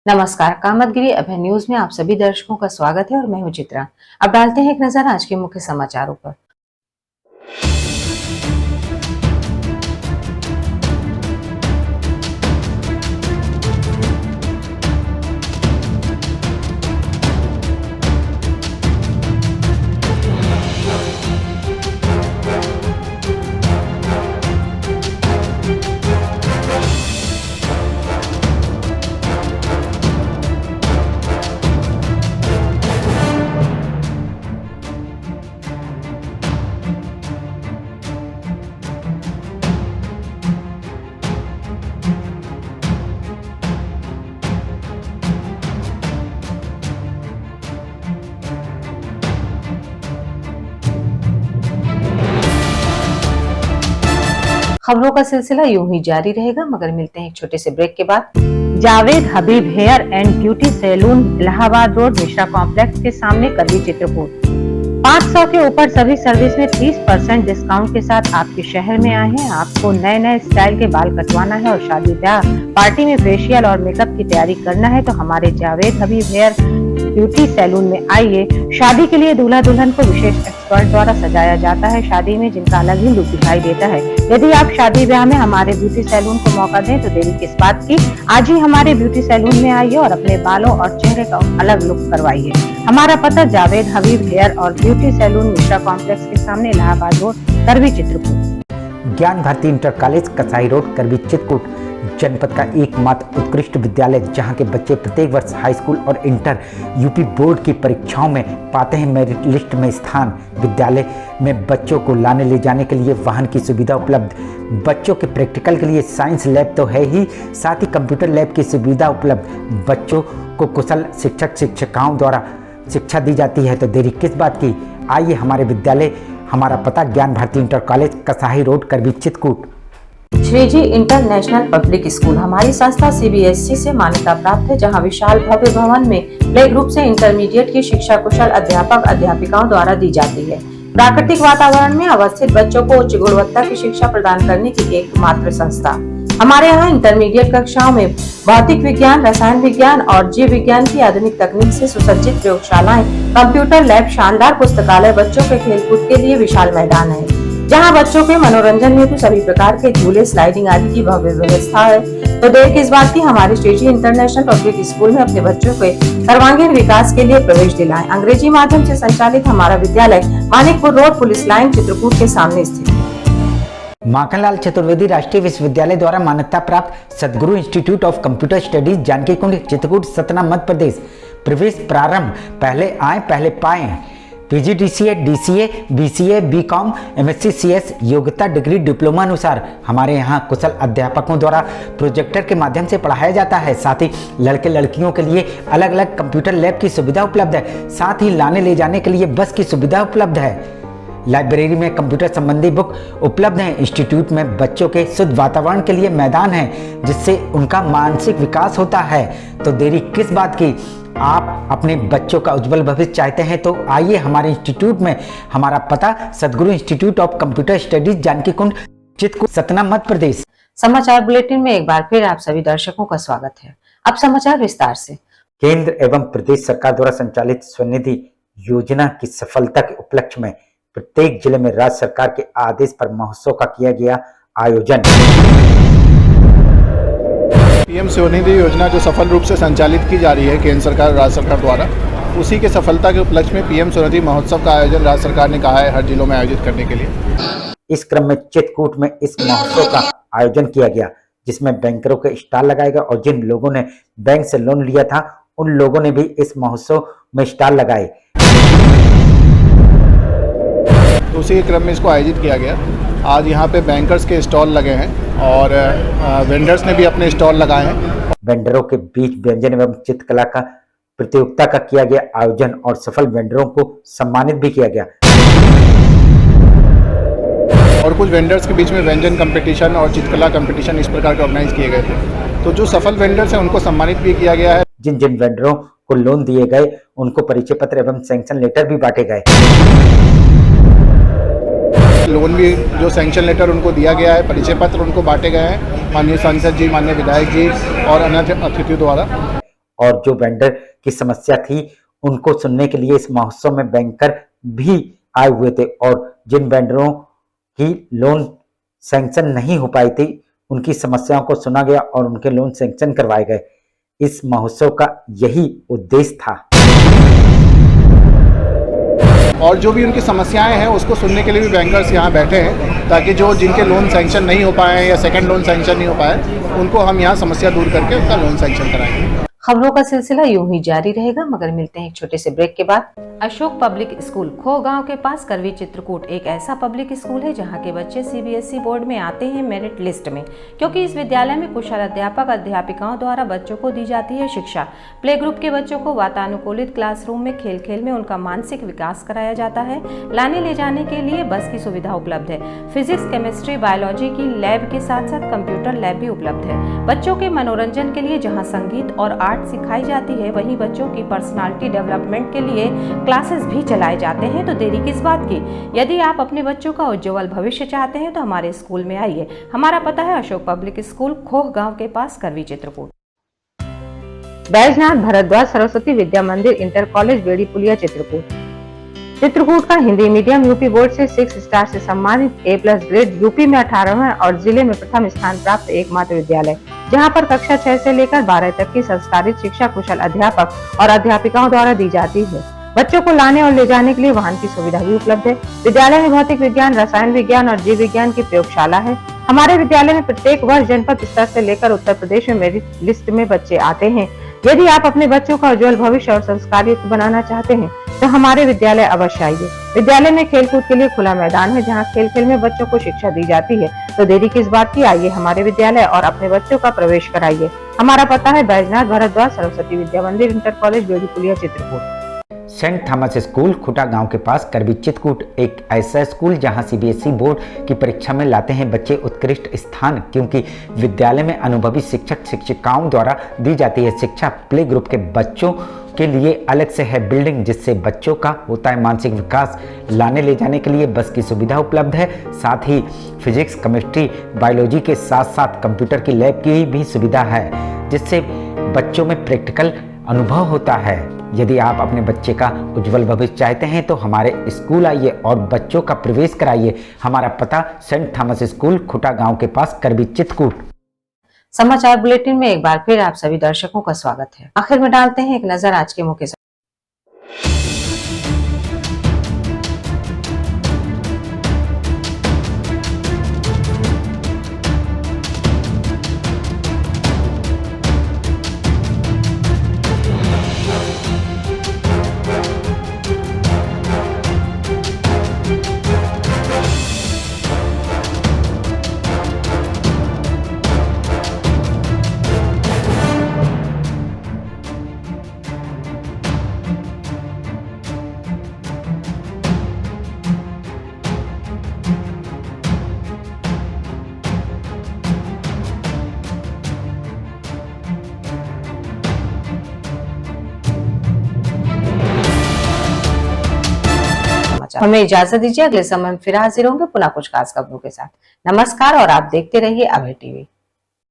नमस्कार, कामतगिरी अभय न्यूज में आप सभी दर्शकों का स्वागत है और मैं हूं चित्रा। अब डालते हैं एक नजर आज के मुख्य समाचारों पर। खबरों का सिलसिला यूं ही जारी रहेगा, मगर मिलते हैं एक छोटे से ब्रेक के बाद। Javed Habib hair and beauty salon, Allahabad road, Mishra complex के सामने, करवी, चित्रकूट। 500 के ऊपर सभी सर्विस में 30% डिस्काउंट के साथ आपके शहर में आए हैं। आपको नए नए स्टाइल के बाल कटवाना है और शादी ब्याह पार्टी में फेशियल और मेकअप की तैयारी करना है तो हमारे Javed Habib hair beauty salon में आइए। शादी के लिए दूल्हा दुल्हन को विशेष एक्सपर्ट द्वारा सजाया जाता है, शादी में जिनका अलग ही लुक दिखाई देता है। यदि आप शादी ब्याह में हमारे ब्यूटी सैलून को मौका दें तो देरी किस बात की, आज ही हमारे ब्यूटी सैलून में आइए और अपने बालों और चेहरे का अलग लुक करवाइए। हमारा पता जावेद हबीब हेयर और ब्यूटी सैलून, मिश्रा कॉम्प्लेक्स के सामने, इलाहाबाद रोड, करवी, चित्रकूट। ज्ञान Bharti inter college, Kasai road, Karwi, Chitrakoot जनपद का एकमात्र उत्कृष्ट विद्यालय जहां के बच्चे प्रत्येक वर्ष हाई स्कूल और इंटर यूपी बोर्ड की परीक्षाओं में पाते हैं मेरिट लिस्ट में स्थान। विद्यालय में बच्चों को लाने ले जाने के लिए वाहन की सुविधा उपलब्ध, बच्चों के प्रैक्टिकल के लिए साइंस लैब तो है ही, साथ ही कंप्यूटर लैब की सुविधा उपलब्ध। बच्चों को कुशल शिक्षक शिक्षिकाओं द्वारा शिक्षा दी जाती है तो देरी किस बात की, आइए हमारे विद्यालय। हमारा पता Gyan Bharti inter college, Kasai road, Karwi, Chitrakoot. Shreeji international public school हमारी संस्था सीबीएसई से मान्यता प्राप्त है, जहां विशाल भव्य भवन में प्ले ग्रुप से इंटरमीडिएट की शिक्षा कुशल अध्यापक अध्यापिकाओं द्वारा दी जाती है। प्राकृतिक वातावरण में अवस्थित बच्चों को उच्च गुणवत्ता की शिक्षा प्रदान करने की एकमात्र संस्था। हमारे यहाँ इंटरमीडिएट कक्षाओं में भौतिक विज्ञान, रसायन विज्ञान और जीव विज्ञान की आधुनिक तकनीक से सुसज्जित प्रयोगशालाएं, कंप्यूटर लैब, शानदार पुस्तकालय, बच्चों के खेलकूद के लिए विशाल मैदान है, जहां बच्चों के मनोरंजन हेतु सभी प्रकार के झूले, स्लाइडिंग आदि की भव्य व्यवस्था है। तो देर किस बात की, हमारे श्रीजी इंटरनेशनल पब्लिक स्कूल में अपने बच्चों के सर्वांगीण विकास के लिए प्रवेश दिलाएं। अंग्रेजी माध्यम से संचालित हमारा विद्यालय Manikpur road, police line, Chitrakoot के सामने स्थित है। माखनलाल चतुर्वेदी राष्ट्रीय विश्वविद्यालय द्वारा मान्यता प्राप्त Sadguru institute of computer studies, Janaki Kund, Chitrakoot, Satna, Madhya Pradesh. प्रवेश प्रारंभ, पहले आए पहले पाए। PGDCA, DCA, BCA, BCom, MSc, CS योग्यता डिग्री डिप्लोमा अनुसार हमारे यहाँ कुशल अध्यापकों द्वारा प्रोजेक्टर के माध्यम से पढ़ाया जाता है। साथ ही लड़के लड़कियों के लिए अलग अलग कंप्यूटर लैब की सुविधा उपलब्ध है। साथ ही लाने ले जाने के लिए बस की सुविधा उपलब्ध है। लाइब्रेरी में कंप्यूटर संबंधी बुक उपलब्ध हैं। इंस्टीट्यूट में बच्चों के शुद्ध वातावरण के लिए मैदान है, जिससे उनका मानसिक विकास होता है। तो देरी किस बात की, आप अपने बच्चों का उज्जवल भविष्य चाहते हैं तो आइए हमारे इंस्टीट्यूट में। हमारा पता Sadguru institute of computer studies, Janaki Kund, Chitrakoot, Satna, Madhya Pradesh. समाचार बुलेटिन में एक बार फिर आप सभी दर्शकों का स्वागत है। अब समाचार विस्तार से। केंद्र एवं प्रदेश सरकार द्वारा संचालित स्वनिधि योजना की सफलता के उपलक्ष्य में प्रत्येक जिले में राज्य सरकार के आदेश पर महोत्सव का किया गया आयोजन। पीएम स्वनिधि योजना जो सफल रूप से संचालित की जा रही है केंद्र सरकार और राज्य सरकार द्वारा, उसी के सफलता के उपलक्ष्य में पीएम स्वनिधि महोत्सव का आयोजन राज्य सरकार ने कहा है हर जिलों में आयोजित करने के लिए। इस क्रम में चित्रकूट में इस महोत्सव का आयोजन किया गया, जिसमें बैंकरों के स्टॉल लगाए गए और जिन लोगों ने बैंक से लोन लिया था उन लोगों ने भी इस महोत्सव में स्टॉल लगाए। तो उसी के क्रम में इसको आयोजित किया गया। आज यहाँ पे बैंकर्स के स्टॉल लगे हैं और वेंडर्स ने भी अपने स्टॉल लगाए हैं। वेंडरों के बीच व्यंजन एवं चित्रकला का प्रतियोगिता का किया गया आयोजन और सफल वेंडरों को सम्मानित भी किया गया। और कुछ वेंडर्स के बीच में व्यंजन कंपटीशन और चित्रकला कंपटीशन इस प्रकार के ऑर्गेनाइज किए गए थे। तो जो सफल वेंडर्स हैं उनको सम्मानित भी किया गया है। जिन जिन वेंडरों को लोन दिए गए उनको परिचय पत्र एवं सैंक्शन लेटर भी बांटे गए। लोन भी जो सैंक्शन लेटर उनको दिया गया है, परिचय पत्र उनको बांटे गए हैं माननीय सांसद जी, माननीय विधायक जी और अन्य अतिथियों द्वारा। और जो वेंडर की समस्या थी उनको सुनने के लिए इस महोत्सव में बैंकर भी आए हुए थे और जिन वेंडरों की लोन सैंक्शन नहीं हो पाई थी उनकी समस्याओं को सुना गया और उनके लोन सैंक्शन करवाए गए। इस महोत्सव का यही उद्देश्य था। और जो भी उनकी समस्याएं हैं उसको सुनने के लिए भी बैंकर्स यहाँ बैठे हैं ताकि जो जिनके लोन सैंक्शन नहीं हो पाए या सेकंड लोन सैंक्शन नहीं हो पाए उनको हम यहाँ समस्या दूर करके उनका लोन सैंक्शन कराएंगे। खबरों का सिलसिला यूं ही जारी रहेगा, मगर मिलते हैं एक छोटे से ब्रेक के बाद। अशोक पब्लिक स्कूल खो गांव के पास करवी चित्रकूट एक ऐसा पब्लिक स्कूल है जहां के बच्चे सीबीएसई बोर्ड में आते हैं मेरिट लिस्ट में, क्योंकि इस विद्यालय में कुशल अध्यापक अध्यापिकाओं द्वारा बच्चों को दी जाती है शिक्षा। प्ले ग्रुप के बच्चों को वातानुकूलित क्लासरूम में खेल खेल में उनका मानसिक विकास कराया जाता है। लाने ले जाने के लिए बस की सुविधा उपलब्ध है। फिजिक्स, केमिस्ट्री, बायोलॉजी की लैब के साथ साथ कंप्यूटर लैब भी उपलब्ध है। बच्चों के मनोरंजन के लिए जहाँ संगीत और आर्ट सिखाई जाती है, वहीं बच्चों की पर्सनालिटी डेवलपमेंट के लिए क्लासेस भी चलाए जाते हैं। तो देरी किस बात की? यदि आप अपने बच्चों का उज्जवल भविष्य चाहते हैं तो हमारे स्कूल में आइए। हमारा पता है अशोक पब्लिक स्कूल, खोह गांव के पास, करवी चित्रकूट। बैजनाथ भारद्वाज सरस्वती विद्या मंदिर इंटर कॉलेज बेड़ी पुलिया चित्रकूट। चित्रकूट का हिंदी मीडियम यूपी बोर्ड से 6 स्टार से सम्मानित A+ ग्रेड, यूपी में 18वां और जिले में प्रथम स्थान प्राप्त एकमात्र विद्यालय, जहां पर कक्षा 6 से लेकर 12 तक की संस्कारित शिक्षा कुशल अध्यापक और अध्यापिकाओं द्वारा दी जाती है। बच्चों को लाने और ले जाने के लिए वाहन की सुविधा भी उपलब्ध है। विद्यालय में भौतिक विज्ञान, रसायन विज्ञान और जीव विज्ञान की प्रयोगशाला है। हमारे विद्यालय में प्रत्येक वर्ष जनपद स्तर से लेकर उत्तर प्रदेश में मेरिट लिस्ट में बच्चे आते हैं। यदि आप अपने बच्चों का उज्जवल भविष्य और संस्कारित बनाना चाहते हैं तो हमारे विद्यालय अवश्य आइए। विद्यालय में खेलकूद के लिए खुला मैदान है, जहां खेल खेल में बच्चों को शिक्षा दी जाती है। तो देरी किस बात की? आइए हमारे विद्यालय और अपने बच्चों का प्रवेश कराइए। हमारा पता है बैजनाथ भारद्वाज सरस्वती विद्या मंदिर इंटर कॉलेज बेड़ी पुलिया चित्रकूट। सेंट थॉमस स्कूल खुटा गांव के पास करवी चित्रकूट एक ऐसा स्कूल जहां सीबीएसई बोर्ड की परीक्षा में लाते हैं बच्चे उत्कृष्ट स्थान, क्योंकि विद्यालय में अनुभवी शिक्षक शिक्षिकाओं द्वारा दी जाती है शिक्षा। प्ले ग्रुप के बच्चों के लिए अलग से है बिल्डिंग, जिससे बच्चों का होता है मानसिक विकास। लाने ले जाने के लिए बस की सुविधा उपलब्ध है। साथ ही फिजिक्स, केमिस्ट्री, बायोलॉजी के साथ साथ कंप्यूटर की लैब की भी सुविधा है, जिससे बच्चों में प्रैक्टिकल अनुभव होता है। यदि आप अपने बच्चे का उज्जवल भविष्य चाहते हैं तो हमारे स्कूल आइए और बच्चों का प्रवेश कराइए। हमारा पता सेंट थॉमस स्कूल खुटा गांव के पास करवी चित्रकूट। समाचार बुलेटिन में एक बार फिर आप सभी दर्शकों का स्वागत है। आखिर में डालते हैं एक नजर आज के मुख्य। हमें इजाजत दीजिए, अगले समय में फिर हाजिर होंगे पुनः कुछ खास खबरों के साथ। नमस्कार और आप देखते रहिए अभय टीवी।